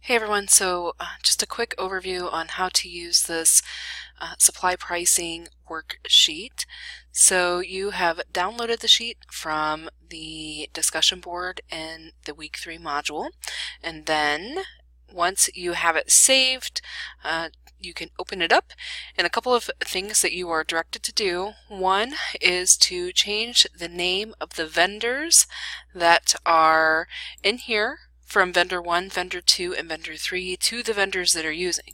Hey everyone, just a quick overview on how to use this supply pricing worksheet. So you have downloaded the sheet from the discussion board in the week 3 module, and then once you have it saved, you can open it up, and a couple of things that you are directed to do. One is to change the name of the vendors that are in here from vendor 1, vendor 2, and vendor 3 to the vendors that are using.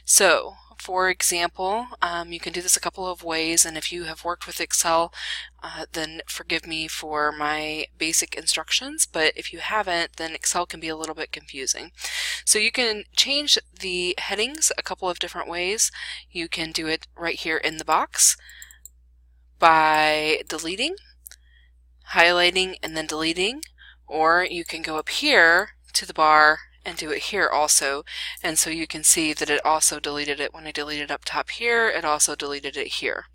So, for example, you can do this a couple of ways, and if you have worked with Excel, then forgive me for my basic instructions, but if you haven't, then Excel can be a little bit confusing. So you can change the headings a couple of different ways. You can do it right here in the box by deleting, highlighting, and then deleting, or you can go up here to the bar and do it here also, and so you can see that it also deleted it. When I deleted up top here, it also deleted it here.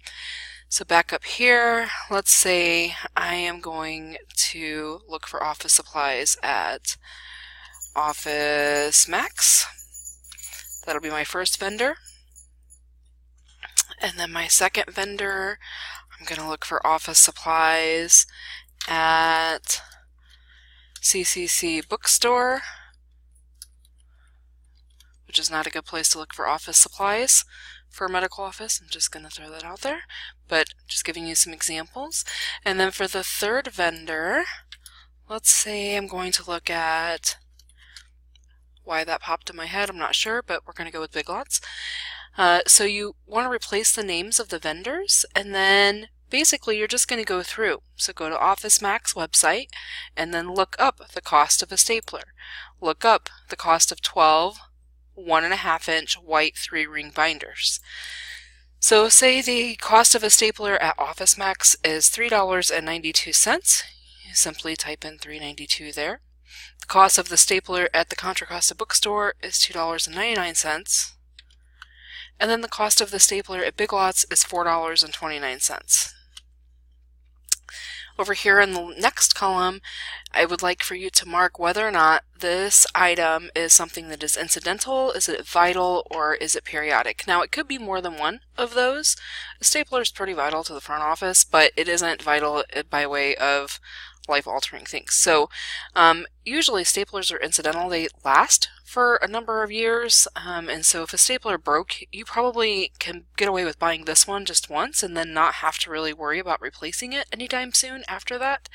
So back up here, let's say I am going to look for office supplies at Office Max. That'll be my first vendor. And then my second vendor, I'm going to look for office supplies at CCC Bookstore, which is not a good place to look for office supplies for a medical office. I'm just going to throw that out there, but just giving you some examples. And then for the third vendor, let's say I'm going to look at, why that popped in my head, I'm not sure, but we're going to go with Big Lots. So you want to replace the names of the vendors, and then basically you're just going to go through. So go to Office Max website and then look up the cost of a stapler. Look up the cost of 12 1.5-inch white 3-ring binders. So say the cost of a stapler at Office Max is $3.92. You simply type in $3.92 there. The cost of the stapler at the Contra Costa Bookstore is $2.99. And then the cost of the stapler at Big Lots is $4.29. Over here in the next column, I would like for you to mark whether or not this item is something that is incidental, is it vital, or is it periodic. Now, it could be more than one of those. A stapler is pretty vital to the front office, but it isn't vital by way of life-altering things. So usually staplers are incidental. They last for a number of years, and so if a stapler broke, you probably can get away with buying this one just once and then not have to really worry about replacing it anytime soon after that.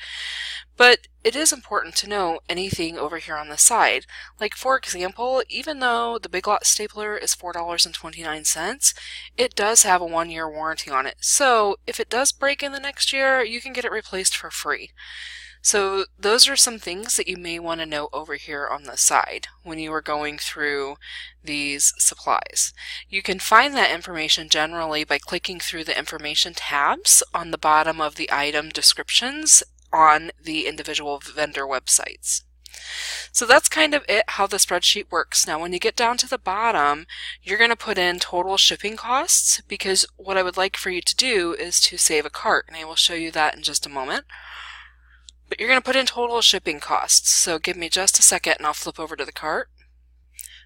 But it is important to know anything over here on the side. Like, for example, even though the Big Lots stapler is $4.29, it does have a 1-year warranty on it. So if it does break in the next year, you can get it replaced for free. So those are some things that you may want to know over here on the side when you are going through these supplies. You can find that information generally by clicking through the information tabs on the bottom of the item descriptions on the individual vendor websites. So that's kind of it, how the spreadsheet works. Now when you get down to the bottom, you're going to put in total shipping costs, because what I would like for you to do is to save a cart, and I will show you that in just a moment. But you're going to put in total shipping costs, so give me just a second and I'll flip over to the cart.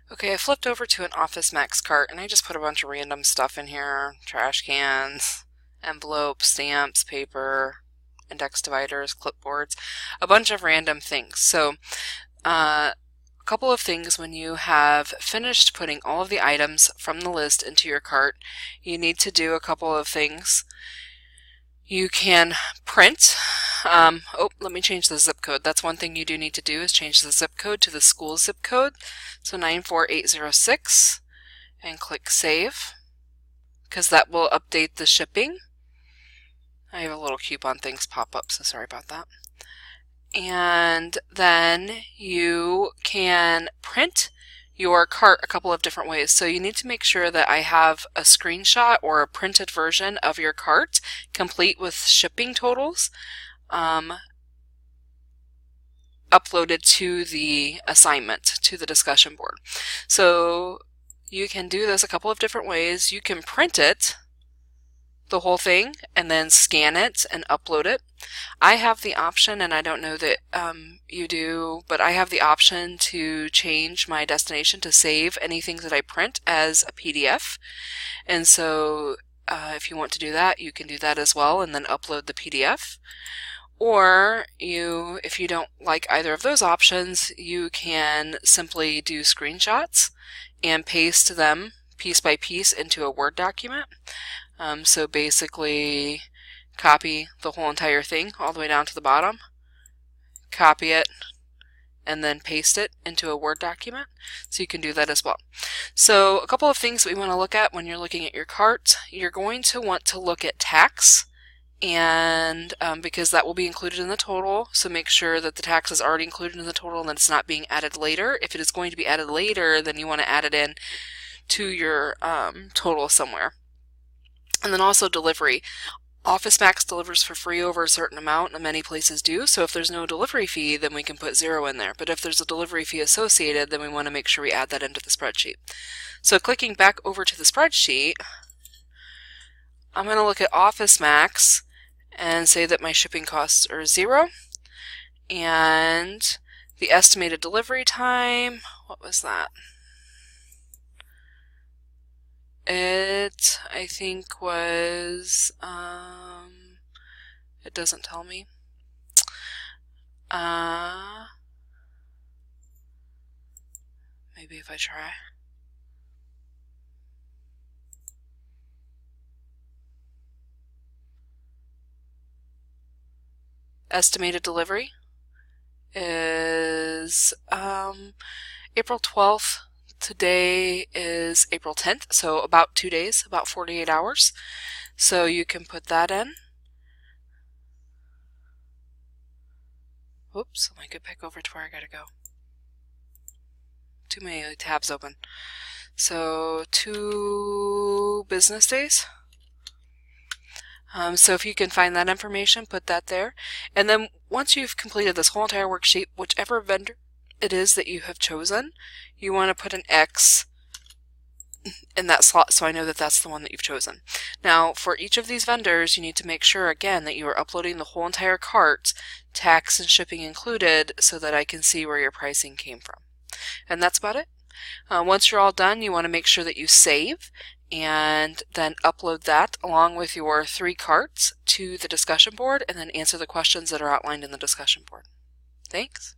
Okay, I flipped over to an Office Max cart and I just put a bunch of random stuff in here. Trash cans, envelopes, stamps, paper, index dividers, clipboards, a bunch of random things. So a couple of things: when you have finished putting all of the items from the list into your cart, you need to do a couple of things. You can print. Let me change the zip code. That's one thing you do need to do, is change the zip code to the school zip code. So 94806, and click Save, because that will update the shipping. I have a little coupon things pop up, so sorry about that. And then you can print your cart a couple of different ways. So you need to make sure that I have a screenshot or a printed version of your cart complete with shipping totals uploaded to the assignment, to the discussion board. So you can do this a couple of different ways. You can print it the whole thing and then scan it and upload it. I have the option, and I don't know that you do, but I have the option to change my destination to save anything that I print as a PDF. And so if you want to do that, you can do that as well and then upload the PDF. Or if you don't like either of those options, you can simply do screenshots and paste them piece by piece into a Word document. So basically copy the whole entire thing all the way down to the bottom, copy it, and then paste it into a Word document. So you can do that as well. So a couple of things that we want to look at when you're looking at your cart. You're going to want to look at tax, and because that will be included in the total, so make sure that the tax is already included in the total and that it's not being added later. If it is going to be added later, then you want to add it in to your total somewhere. And then also delivery. Office Max delivers for free over a certain amount, and many places do, so if there's no delivery fee, then we can put 0 in there. But if there's a delivery fee associated, then we want to make sure we add that into the spreadsheet. So clicking back over to the spreadsheet, I'm going to look at Office Max and say that my shipping costs are 0, and the estimated delivery time, what was that? It, I think, was, it doesn't tell me. Maybe if I try. Estimated delivery is April 12th. Today is April 10th, so about 2 days, about 48 hours. So you can put that in. Whoops, let me get back over to where I gotta go. Too many tabs open. So 2 business days. So if you can find that information, put that there. And then once you've completed this whole entire worksheet, whichever vendor it is that you have chosen, you want to put an X in that slot so I know that that's the one that you've chosen. Now, for each of these vendors, you need to make sure, again, that you are uploading the whole entire cart, tax and shipping included, so that I can see where your pricing came from. And that's about it. Once you're all done, you want to make sure that you save and then upload that along with your 3 carts to the discussion board and then answer the questions that are outlined in the discussion board. Thanks.